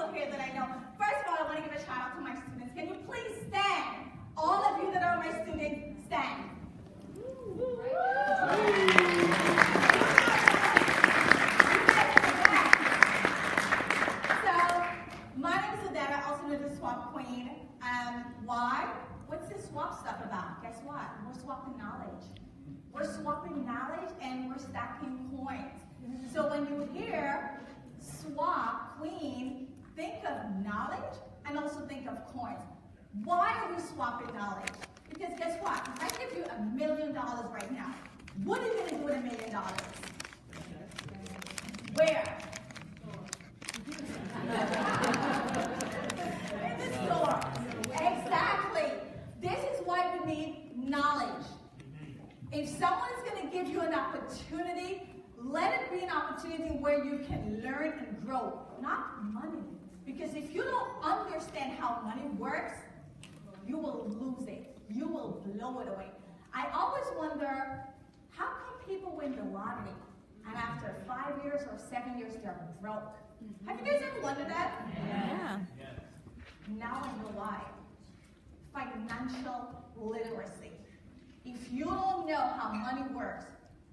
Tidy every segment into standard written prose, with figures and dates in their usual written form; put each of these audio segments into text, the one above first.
people here that I know. First of all, I want to give a shout out to my students. Can you please stand? All of you that are my students, stand. So, my name is Odetta, also known as the Swap Queen. Why? What's this swap stuff about? Guess what? We're swapping knowledge. We're swapping knowledge and we're stacking coins. So when you hear swap queen, think of knowledge and also think of coins. Why are we swapping knowledge? Because guess what? If I give you $1 million right now, what are you going to do with $1 million? Where? In the store. Exactly. This is why we need knowledge. If someone is going to give you an opportunity, let it be an opportunity where you can learn and grow, not money. Because if you don't understand how money works, you will lose it. You will blow it away. I always wonder, how come people win the lottery and after 5 years or 7 years they're broke? Have you guys ever wondered that? Yeah. Now I know why. Financial literacy. If you don't know how money works,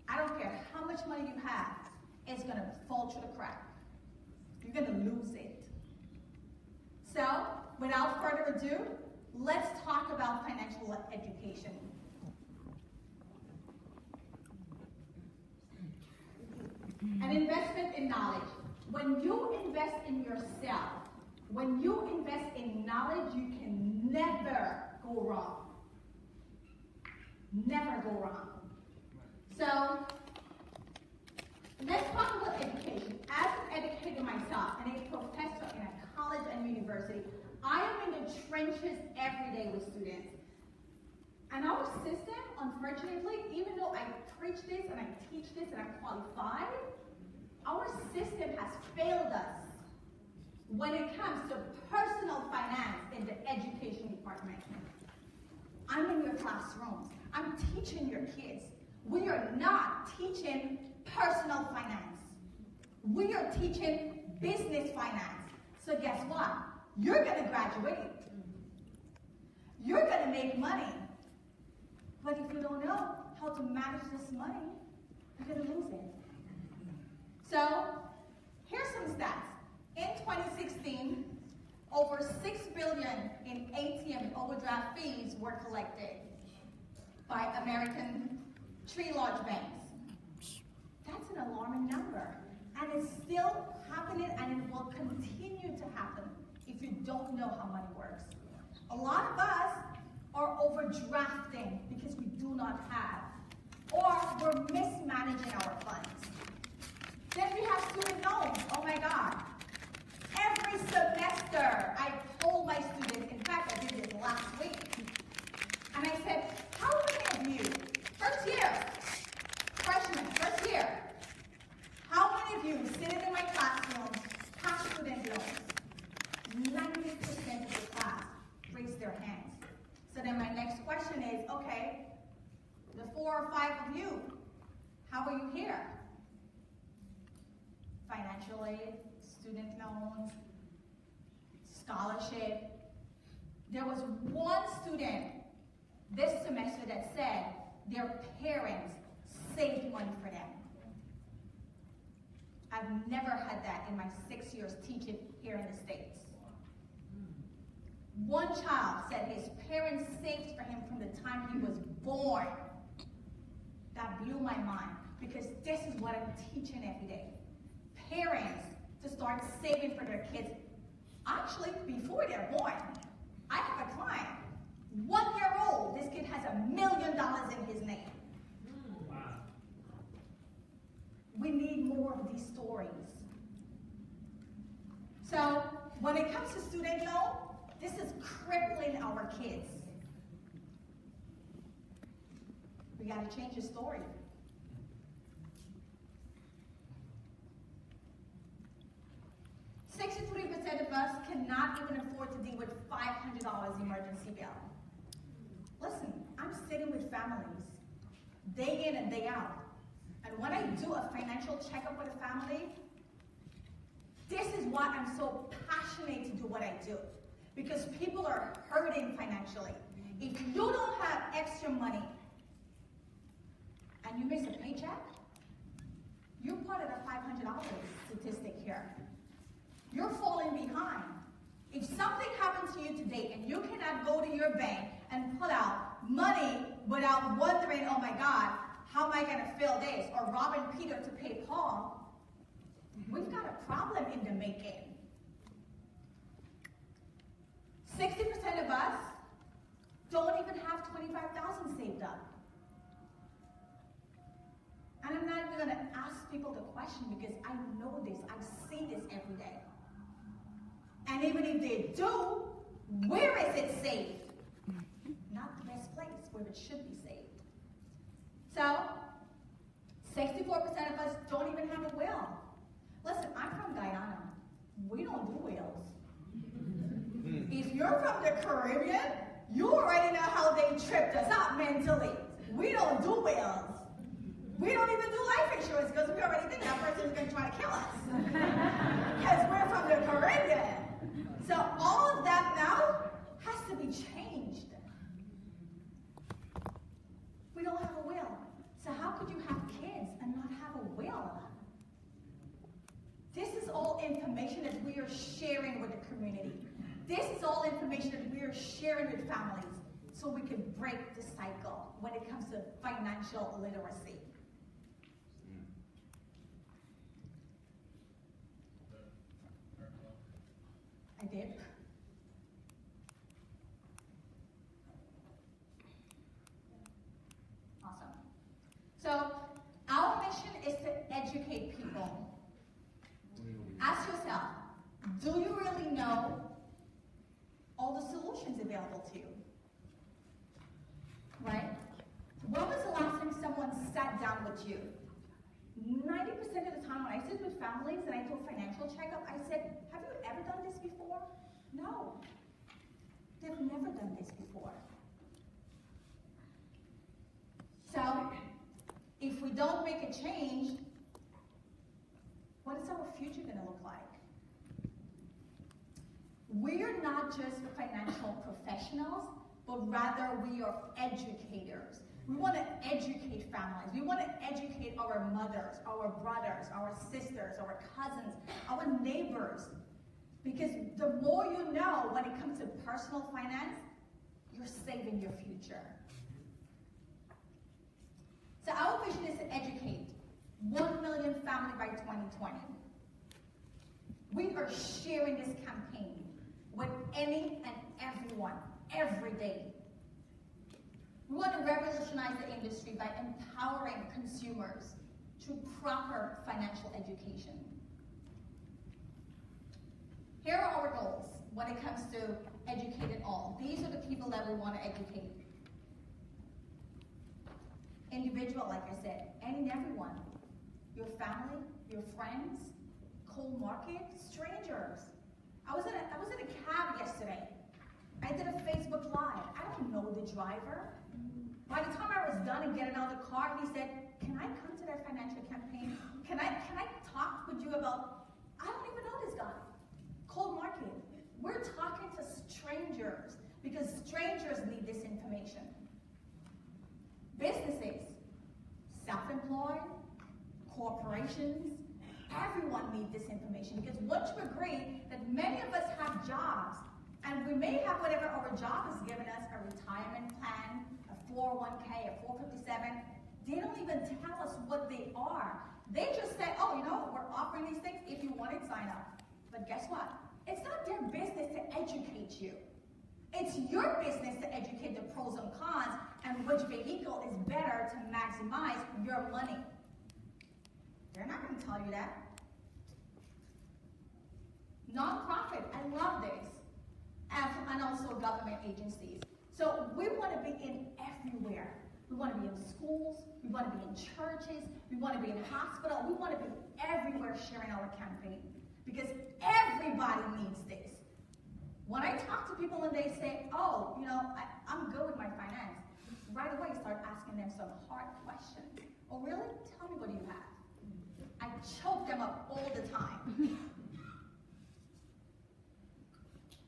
I don't care how much money you have, it's going to fall through the crack. You're going to lose it. So, without further ado, let's talk about financial education. An investment in knowledge. When you invest in yourself, when you invest in knowledge, you can never go wrong. Never go wrong. So, let's talk about education. As an educator myself and a professor in a college and university, I am in the trenches every day with students. And our system, unfortunately, even though I preach this and I teach this and I'm qualified, our system has failed us when it comes to personal finance in the education department. I'm in your classrooms. I'm teaching your kids. We are not teaching personal finance. We are teaching business finance. So guess what? You're going to graduate. You're going to make money. But if you don't know how to manage this money, you're going to lose it. So here's some stats. In 2016, over $6 billion in ATM overdraft fees were collected by American tree large banks. That's an alarming number. And it's still happening and it will continue to happen if you don't know how money works. A lot of us are overdrafting because we do not have, or we're mismanaging our funds. Then we have student loans. Oh my God. Every semester, I told my students, in fact, I did this last week, and I said, how many of you, first year, freshmen, first year, how many of you sitting in my classroom have student loans? 90% of the class raised their hands. So then my next question is, okay, the 4 or 5 of you, how are you here? Financial aid, student loans, scholarship. There was one student this semester that said their parents saved money for them. I've never had that in my 6 years teaching here in the States. One child said his parents saved for him from the time he was born. That blew my mind because this is what I'm teaching every day. Parents to start saving for their kids, actually before they're born. I have a client, 1 year old, this kid has $1 million in his name. Wow. We need more of these stories. So when it comes to student loan, this is crippling our kids. We got to change the story. 63% of us cannot even afford to deal with $500 emergency bill. Listen, I'm sitting with families day in and day out. And when I do a financial checkup with a family, This is why I'm so passionate to do what I do. Because people are hurting financially. If you don't have extra money and you miss a paycheck, you're part of the $500 statistic here. You're falling behind. If something happened to you today and you cannot go to your bank and pull out money without wondering, oh my God, how am I going to fill this? Or robbing Peter to pay Paul, we've got a problem in the making. 60% of us don't even have $25,000 saved up. And I'm not even going to ask people the question because I know this. I see this every day. And even if they do, where is it saved? Not the best place where it should be saved. So, 64% of us don't even have a will. Listen, I'm from Guyana. We don't do wills. If you're from the Caribbean, you already know how they tripped us up mentally. We don't do wills. We don't even do life insurance because we already think that person is going to try to kill us. Because we're from the Caribbean. So all of that now has to be changed. We don't have a will. So how could you have kids and not have a will? This is all information that we are sharing with the community. This is all information that we are sharing with families so we can break the cycle when it comes to financial literacy. I did. Awesome. So, our mission is to educate people. Ask yourself, do you really know all the solutions available to you? Right? When was the last time someone sat down with you? 90% of the time when I sit with families and I do a financial checkup, I said, have you ever done this before? No. They've never done this before. So, if we don't make a change, what is our future going to look like? We're not just financial professionals, but rather we are educators. We want to educate families. We want to educate our mothers, our brothers, our sisters, our cousins, our neighbors. Because the more you know when it comes to personal finance, you're saving your future. So our vision is to educate 1 million families by 2020. We are sharing this campaign with any and everyone, every day. We want to revolutionize the industry by empowering consumers through proper financial education. Here are our goals when it comes to educate all. These are the people that we want to educate. Individual, like I said, and everyone. Your family, your friends, cold market, strangers. I was in a cab yesterday. I did a Facebook Live. I don't know the driver. By the time I was done and getting out of the car, he said, can I come to that financial campaign? Can I talk with you about, I don't even know this guy. Cold market. We're talking to strangers because strangers need this information. Businesses, self-employed, corporations, everyone needs this information because once you agree that many of us have jobs and we may have whatever our job has given us, a retirement plan, a 401k, a 457, they don't even tell us what they are. They just say, oh, you know, we're offering these things. If you want it, sign up. But guess what? It's not their business to educate you. It's your business to educate the pros and cons and which vehicle is better to maximize your money. They're not going to tell you that. Nonprofit, I love this. And also government agencies. So we want to be in everywhere. We want to be in schools, we want to be in churches, we want to be in hospitals, we want to be everywhere sharing our campaign. Because everybody needs this. When I talk to people and they say, oh, you know, I'm good with my finance, right away I start asking them some hard questions. Oh, really? Tell me what you have. I choke them up all the time.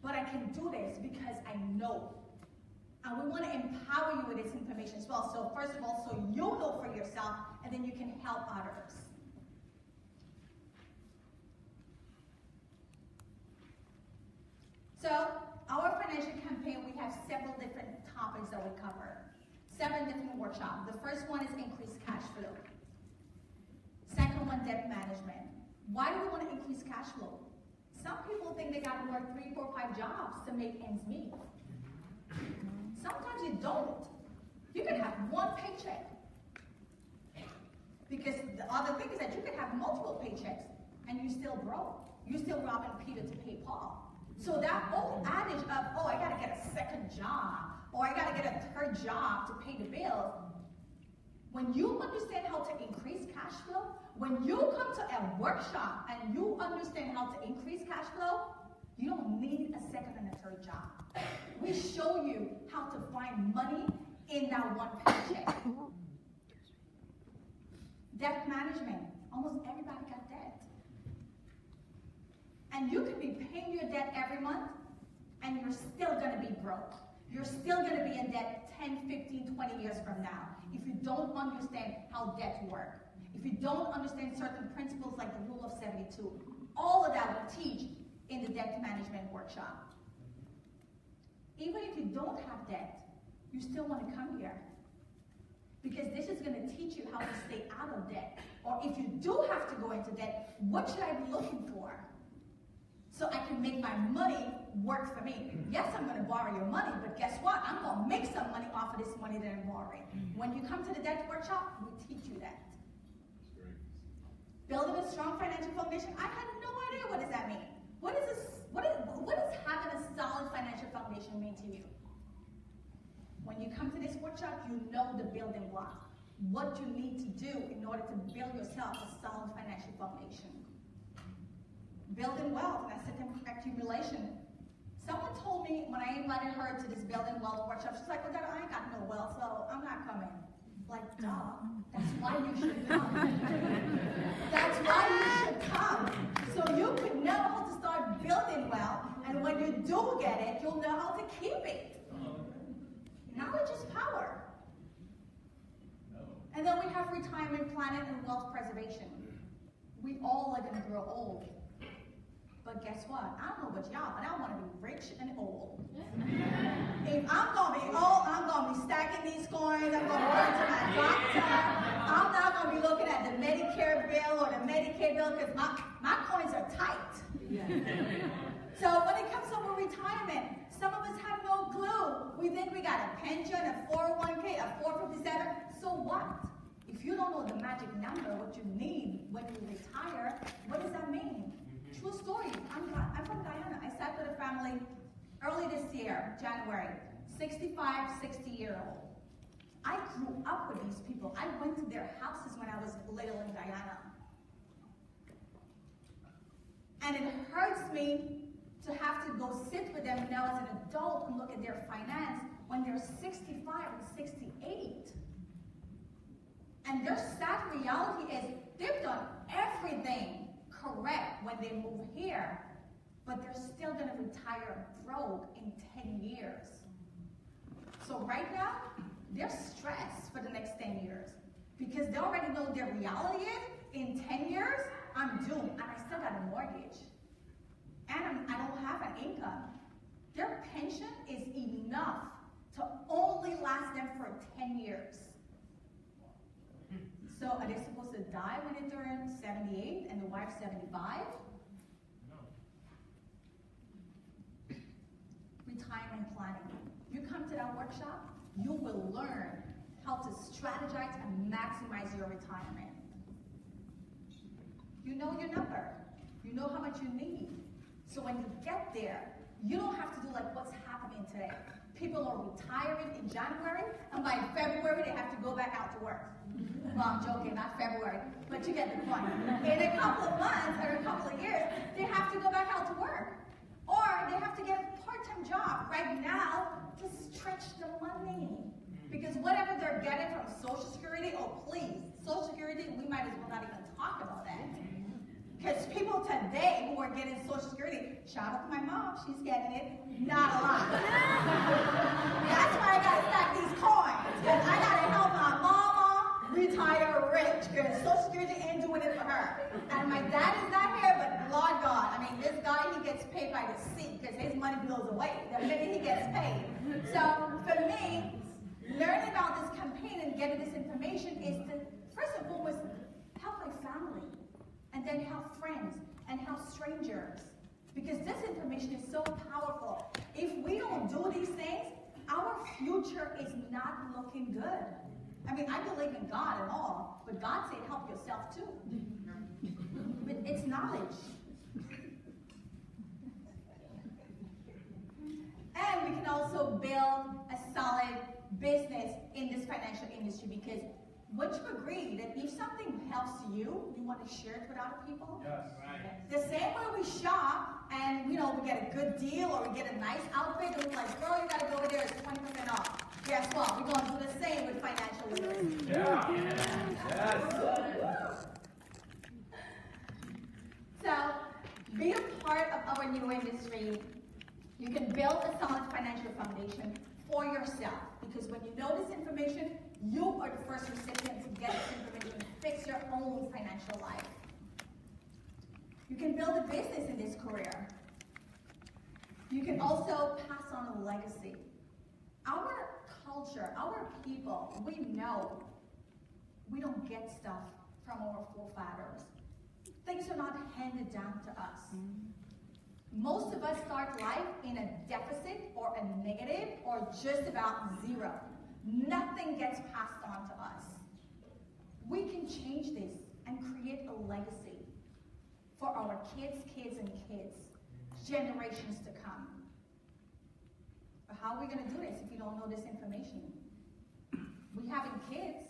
But I can do this because I know. And we want to empower you with this information as well. So first of all, so you know for yourself, and then you can help others. So our financial campaign, we have several different topics that we cover. 7 different workshops. The first one is increased cash flow. Second one, debt management. Why do we want to increase cash flow? Some people think they got to work 3, 4, 5 jobs to make ends meet. Sometimes you don't. You can have one paycheck. Because the other thing is that you can have multiple paychecks and you still broke. You're still robbing Peter to pay Paul. So that old adage of, oh, I got to get a second job, or I got to get a third job to pay the bills, when you understand how to increase cash flow, when you come to a workshop and you understand how to increase cash flow, you don't need a second and a third job. We show you how to find money in that one paycheck. Debt management. Almost everybody got debt. And you could be paying your debt every month, and you're still going to be broke. You're still going to be in debt 10, 15, 20 years from now if you don't understand how debt works. If you don't understand certain principles like the rule of 72. All of that we teach in the debt management workshop. Even if you don't have debt, you still want to come here. Because this is going to teach you how to stay out of debt. Or if you do have to go into debt, what should I be looking for? So I can make my money work for me. Yes, I'm going to borrow your money, but guess what? I'm going to make some money off of this money that I'm borrowing. When you come to the debt workshop, we teach you that. Building a strong financial foundation. I had no idea what does that mean. What does having a solid financial foundation mean to you? When you come to this workshop, you know the building block. What you need to do in order to build yourself a solid financial foundation. Building wealth and asset accumulation. Someone told me when I invited her to this building wealth workshop, she's like, well, Dad, I ain't got no wealth, so I'm not coming. Like, duh, that's why you should come. That's why you should come. So you could know how to start building wealth, and when you do get it, you'll know how to keep it. Knowledge is power. And then we have retirement planning and wealth preservation. We all are going to grow old. But guess what? I don't know about y'all, but I want to be rich and old. If I'm going to be old, I'm going to be stacking these coins. I'm going to go to my doctor. I'm not going to be looking at the Medicare bill or the Medicaid bill because my coins are tight. So when it comes to retirement, some of us have no clue. We think we got a pension, a 401k, a 457. So what? If you don't know the magic number, what you need when you retire, what does that mean? True story. I'm from Guyana. I sat with a family early this year, January, 65, 60-year-old. I grew up with these people. I went to their houses when I was little in Guyana. And it hurts me to have to go sit with them now as an adult and look at their finance when they're 65 and 68. And their sad reality is they've done everything correct when they move here, but they're still going to retire broke in 10 years. So right now, they're stressed for the next 10 years because they already know their reality is in 10 years, I'm doomed, and I still got a mortgage. And I don't have an income. Their pension is enough to only last them for 10 years. So are they supposed to die when they turn 78 and the wife 75? No. Retirement planning. You come to that workshop, you will learn how to strategize and maximize your retirement. You know your number. You know how much you need. So when you get there, you don't have to do like what's happening today. People are retiring in January, and by February, they have to go back out to work. Well, I'm joking, not February, but you get the point. In a couple of months or a couple of years, they have to go back out to work. Or they have to get a part-time job right now to stretch the money. Because whatever they're getting from Social Security, oh please, Social Security, we might as well not even talk about that. Because people today who are getting Social Security, shout out to my mom, she's getting it, not a lot. That's why I gotta stack these coins, because I gotta help my mama retire rich, because Social Security ain't doing it for her. And my dad is not here, but Lord God, I mean, this guy, he gets paid by the seat, because his money blows away the minute he gets paid. So for me, learning about this campaign and getting this information is to, first and foremost, help my family. And then help friends and help strangers. Because this information is so powerful. If we don't do these things, our future is not looking good. I mean, I believe in God and all, but God said help yourself too. But it's knowledge. And we can also build a solid business in this financial industry, because would you agree that if something helps you, you want to share it with other people? Yes, right. The same way we shop and, we get a good deal or we get a nice outfit and we're like, girl, you got to go over there, it's 20% off. Guess what? We're going to do the same with financial literacy. Yeah. Yes. So, be a part of our new industry. You can build a solid financial foundation for yourself, because when you know this information, you are the first recipient to get this information and fix your own financial life. You can build a business in this career. You can also pass on a legacy. Our culture, our people, we know we don't get stuff from our forefathers. Things are not handed down to us. Most of us start life in a deficit or a negative or just about zero. Nothing gets passed on to us. We can change this and create a legacy for our kids, and kids, generations to come. But how are we going to do this if you don't know this information? We having kids.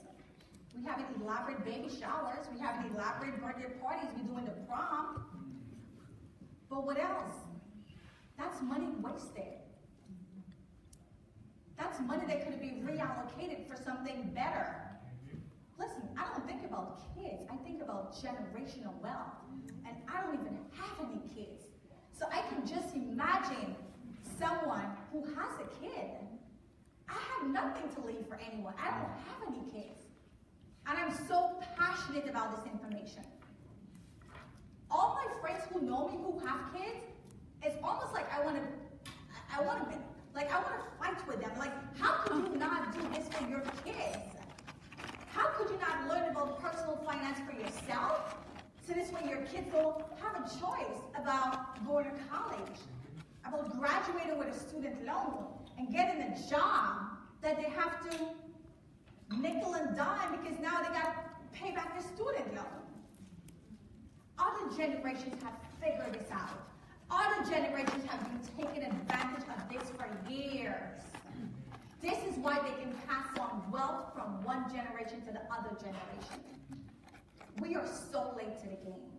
We having elaborate baby showers. We having elaborate birthday parties. We doing the prom. But what else? That's money wasted. That's money that could be reallocated for something better. Listen, I don't think about kids. I think about generational wealth. And I don't even have any kids. So I can just imagine someone who has a kid. I have nothing to leave for anyone. I don't have any kids. And I'm so passionate about this information. All my friends who know me who have kids, it's almost like I want to fight with them. Like, how could you not do this for your kids? How could you not learn about personal finance for yourself? So this way your kids will have a choice about going to college, about graduating with a student loan, and getting a job that they have to nickel and dime because now they got to pay back their student loan. Other generations have figured this out. Other generations have been taking advantage of this for years. This is why they can pass on wealth from one generation to the other generation. We are so late to the game.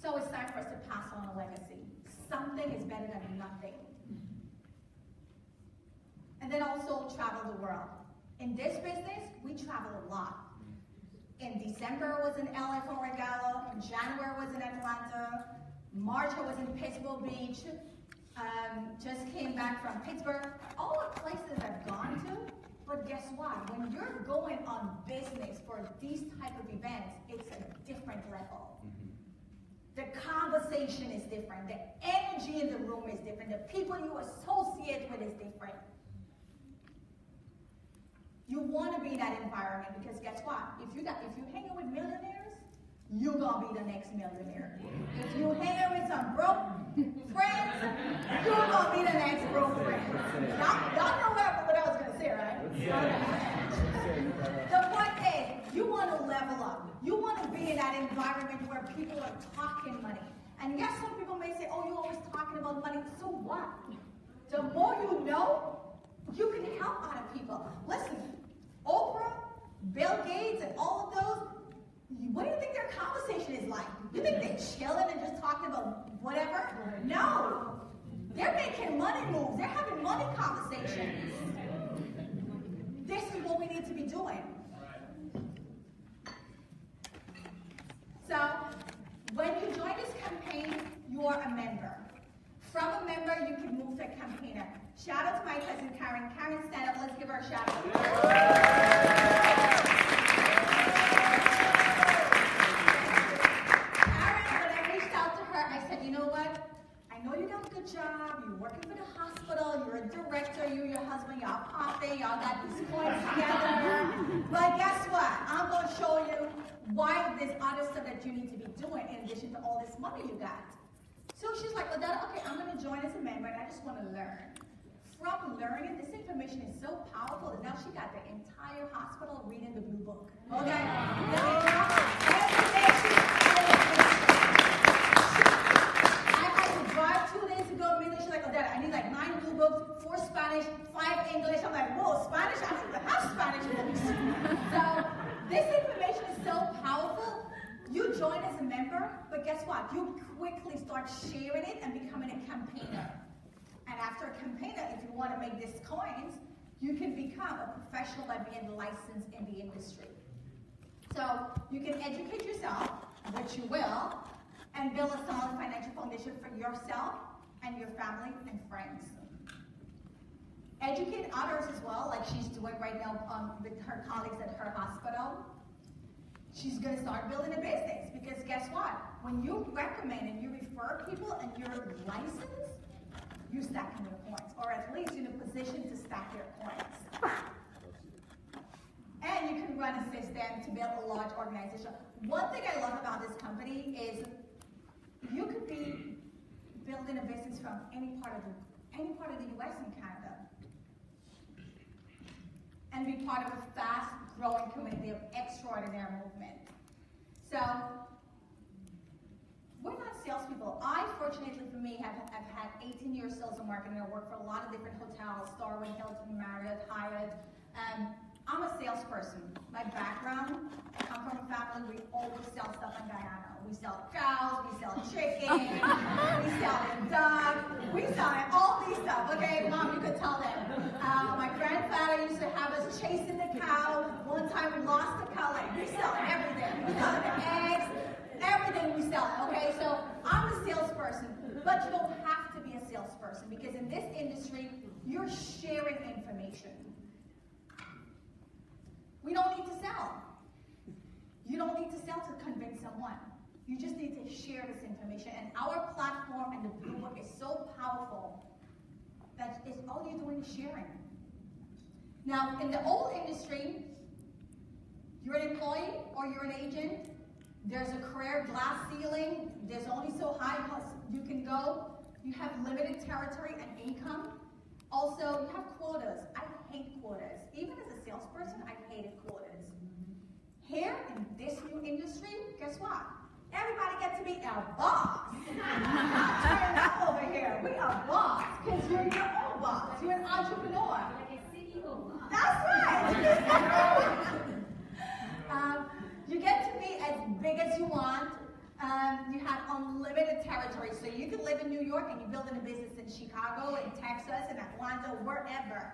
So it's time for us to pass on a legacy. Something is better than nothing. And then also travel the world. In this business, we travel a lot. In December, I was in LA for Regalo. In January, I was in Atlanta. March, I was in Pittsburgh Beach. Just came back from Pittsburgh. All the places I've gone to, but guess what? When you're going on business for these type of events, it's a different level. The conversation is different. The energy in the room is different. The people you associate with is different. You want to be in that environment because guess what? If you hang out with millionaires, you're gonna be the next millionaire. If you hang out with some broke friends, you're gonna be the next broke friend. Y'all know what I was gonna say, right? The point is, you want to level up. You want to be in that environment where people are talking money. And yes, some people may say, "Oh, you're always talking about money." So what? The more you know, you can help other people. Listen, Oprah, Bill Gates, and all of those, what do you think their conversation is like? You think they're chilling and just talking about whatever? No. They're making money moves. They're having money conversations. This is what we need to be doing. into a campaigner. Shout out to my cousin Karen. Karen, stand up. Let's give her a shout out. Karen, when I reached out to her, I said, you know what? I know you got a good job. You're working for the hospital. You're a director. You and your husband, y'all popping. Y'all got these coins together. But guess what? I'm going to show you why there's other stuff that you need to be doing in addition to all this money you got. So she's like, well, Dad, okay, I'm going to join as a member, and I just want to learn. From learning, this information is so powerful that now she got the entire hospital reading the blue book. Okay? I had to drive 2 days ago, meet her. She's like, oh, Dad, I need like 9 blue books, 4 Spanish, 5 English. I'm like, whoa, Spanish? I don't even have Spanish books. So this information is so powerful. You join as a member, but guess what? You quickly start sharing it and becoming a campaigner. And after a campaigner, if you want to make these coins, you can become a professional by being licensed in the industry. So you can educate yourself, which you will, and build a solid financial foundation for yourself and your family and friends. Educate others as well, like she's doing right now with her colleagues at her hospital. She's going to start building a business because guess what? When you recommend and you refer people and you're licensed, you're stacking your coins, or at least you're in a position to stack your coins. And you can run a system to build a large organization. One thing I love about this company is you could be building a business from any part of the U.S. and Canada, and be part of a fast-growing community of extraordinary movement. So, we're not salespeople. I, fortunately for me, have had 18 years sales and marketing. I work for a lot of different hotels, Starwood, Hilton, Marriott, Hyatt. I'm a salesperson. My background, I come from a family, we always sell stuff in Guyana. We sell cows, we sell chicken, we sell a dog, we sell all these stuff, okay? Mom, you could tell them. My grandfather used to have us chasing the cow. One time we lost the cow, like we sell everything. We sell the eggs, everything we sell, okay? So I'm a salesperson, but you don't have to be a salesperson because in this industry, you're sharing information. We don't need to sell. You don't need to sell to convince someone. You just need to share this information. And our platform and the Blue Book is so powerful that it's all you're doing is sharing. Now, in the old industry, you're an employee or you're an agent. There's a career glass ceiling. There's only so high you can go. You have limited territory and income. Also, you have quotas. I hate quotas. Even as a salesperson, I hated quotas. Here, in this new industry, guess what? Everybody gets to be a boss. Turn up over here. We are boss because you're your own boss. You're an entrepreneur. Like a CEO. That's right. You get to be as big as you want. You have unlimited territory. So you can live in New York and you're building a business in Chicago, in Texas, in Atlanta, wherever.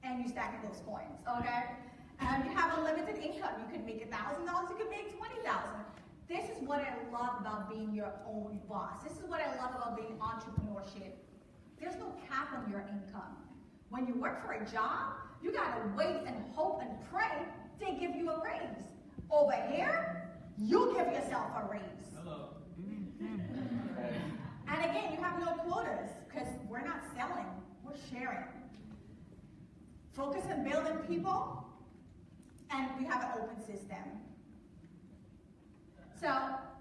And you're stacking those coins, okay? You have unlimited income. You could make $1,000, you could make $20,000. This is what I love about being your own boss. This is what I love about being entrepreneurship. There's no cap on your income. When you work for a job, you gotta wait and hope and pray they give you a raise. Over here, you give yourself a raise. Hello. And again, you have no quotas because we're not selling, we're sharing. Focus on building people, and we have an open system. So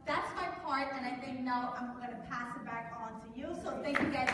that's my part, and I think now I'm going to pass it back on to you. So thank you guys.